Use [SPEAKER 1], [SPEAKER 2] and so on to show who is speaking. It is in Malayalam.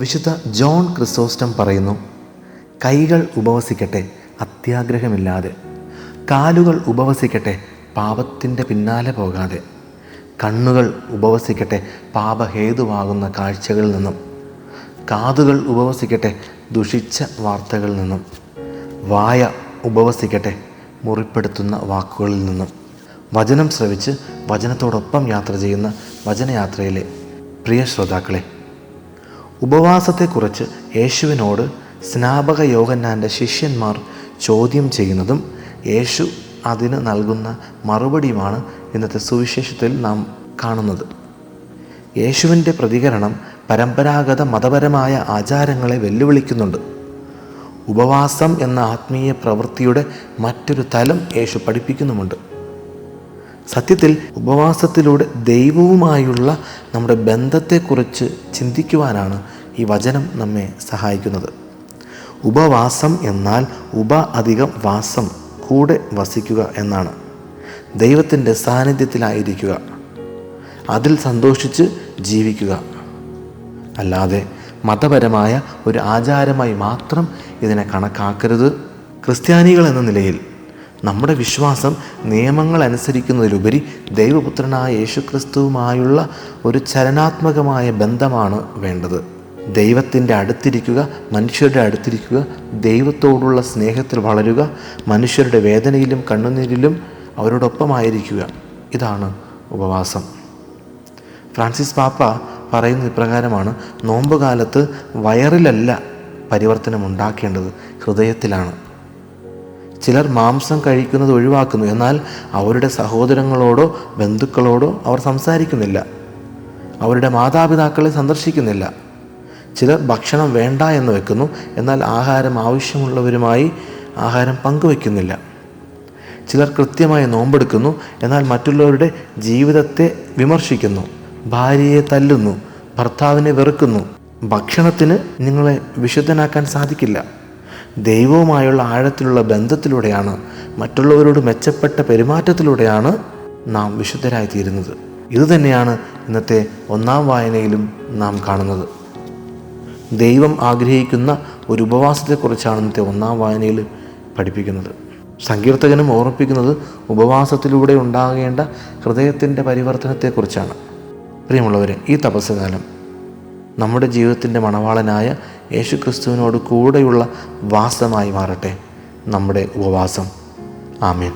[SPEAKER 1] വിശുദ്ധ ജോൺ ക്രിസോസ്റ്റം പറയുന്നു, കൈകൾ ഉപവസിക്കട്ടെ അത്യാഗ്രഹമില്ലാതെ, കാലുകൾ ഉപവസിക്കട്ടെ പാപത്തിൻ്റെ പിന്നാലെ പോകാതെ, കണ്ണുകൾ ഉപവസിക്കട്ടെ പാപഹേതുവാകുന്ന കാഴ്ചകളിൽ നിന്നും, കാതുകൾ ഉപവസിക്കട്ടെ ദുഷിച്ച വാർത്തകളിൽ നിന്നും, വായ ഉപവസിക്കട്ടെ മുറിപ്പെടുത്തുന്ന വാക്കുകളിൽ നിന്നും. വചനം ശ്രവിച്ച് വചനത്തോടൊപ്പം യാത്ര ചെയ്യുന്ന വചനയാത്രയിലെ പ്രിയ ശ്രോതാക്കളെ, ഉപവാസത്തെക്കുറിച്ച് യേശുവിനോട് സ്നാപക യോഹന്നാൻ്റെ ശിഷ്യന്മാർ ചോദ്യം ചെയ്യുന്നതും യേശു അതിന് നൽകുന്ന മറുപടിയുമാണ് ഇന്നത്തെ സുവിശേഷത്തിൽ നാം കാണുന്നത്. യേശുവിൻ്റെ പ്രതികരണം പരമ്പരാഗത മതപരമായ ആചാരങ്ങളെ വെല്ലുവിളിക്കുന്നുണ്ട്. ഉപവാസം എന്ന ആത്മീയ പ്രവൃത്തിയുടെ മറ്റൊരു തലം യേശു പഠിപ്പിക്കുന്നുമുണ്ട്. സത്യത്തിൽ ഉപവാസത്തിലൂടെ ദൈവവുമായുള്ള നമ്മുടെ ബന്ധത്തെക്കുറിച്ച് ചിന്തിക്കുവാനാണ് ഈ വചനം നമ്മെ സഹായിക്കുന്നത്. ഉപവാസം എന്നാൽ വാസം, കൂടെ വസിക്കുക എന്നാണ്. ദൈവത്തിൻ്റെ സാന്നിധ്യത്തിലായിരിക്കുക, അതിൽ സന്തോഷിച്ച് ജീവിക്കുക. അല്ലാതെ മതപരമായ ഒരു ആചാരമായി മാത്രം ഇതിനെ കണക്കാക്കരുത്. ക്രിസ്ത്യാനികൾ എന്ന നിലയിൽ നമ്മുടെ വിശ്വാസം നിയമങ്ങൾ അനുസരിക്കുന്നതിലുപരി ദൈവപുത്രനായ യേശുക്രിസ്തുവുമായുള്ള ഒരു ചലനാത്മകമായ ബന്ധമാണ് വേണ്ടത്. ദൈവത്തിൻ്റെ അടുത്തിരിക്കുക, മനുഷ്യരുടെ അടുത്തിരിക്കുക, ദൈവത്തോടുള്ള സ്നേഹത്തിൽ വളരുക, മനുഷ്യരുടെ വേദനയിലും കണ്ണുനീരിലും അവരോടൊപ്പമായിരിക്കുക. ഇതാണ് ഉപവാസം. ഫ്രാൻസിസ് പാപ്പ പറയുന്ന ഇപ്രകാരമാണ്: നോമ്പുകാലത്ത് വയറിലല്ല പരിവർത്തനം ഉണ്ടാക്കേണ്ടത്, ഹൃദയത്തിലാണ്. ചിലർ മാംസം കഴിക്കുന്നത് ഒഴിവാക്കുന്നു, എന്നാൽ അവരുടെ സഹോദരങ്ങളോടോ ബന്ധുക്കളോടോ അവർ സംസാരിക്കുന്നില്ല, അവരുടെ മാതാപിതാക്കളെ സന്ദർശിക്കുന്നില്ല. ചിലർ ഭക്ഷണം വേണ്ട എന്ന് വെക്കുന്നു, എന്നാൽ ആഹാരം ആവശ്യമുള്ളവരുമായി ആഹാരം പങ്കുവെക്കുന്നില്ല. ചിലർ കൃത്യമായി നോമ്പെടുക്കുന്നു, എന്നാൽ മറ്റുള്ളവരുടെ ജീവിതത്തെ വിമർശിക്കുന്നു, ഭാര്യയെ തല്ലുന്നു, ഭർത്താവിനെ വെറുക്കുന്നു. ഭക്ഷണത്തിന് നിങ്ങളെ വിശുദ്ധനാക്കാൻ സാധിക്കില്ല. ദൈവവുമായുള്ള ആഴത്തിലുള്ള ബന്ധത്തിലൂടെയാണ്, മറ്റുള്ളവരോട് മെച്ചപ്പെട്ട പെരുമാറ്റത്തിലൂടെയാണ് നാം വിശുദ്ധരായി തീരുന്നത്. ഇതുതന്നെയാണ് ഇന്നത്തെ ഒന്നാം വായനയിലും നാം കാണുന്നത്. ദൈവം ആഗ്രഹിക്കുന്ന ഒരു ഉപവാസത്തെക്കുറിച്ചാണ് ഇന്നത്തെ ഒന്നാം വായനയിൽ പഠിപ്പിക്കുന്നത്. സങ്കീർത്തകനും ഓർമ്മിപ്പിക്കുന്നത് ഉപവാസത്തിലൂടെ ഉണ്ടാകേണ്ട ഹൃദയത്തിൻ്റെ പരിവർത്തനത്തെക്കുറിച്ചാണ്. പ്രിയമുള്ളവരെ, ഈ തപസ്സുകാലം നമ്മുടെ ജീവിതത്തിൻ്റെ മണവാളനായ യേശുക്രിസ്തുവിനോട് കൂടെയുള്ള വാസമായി മാറട്ടെ നമ്മുടെ ഉപവാസം. ആമേൻ.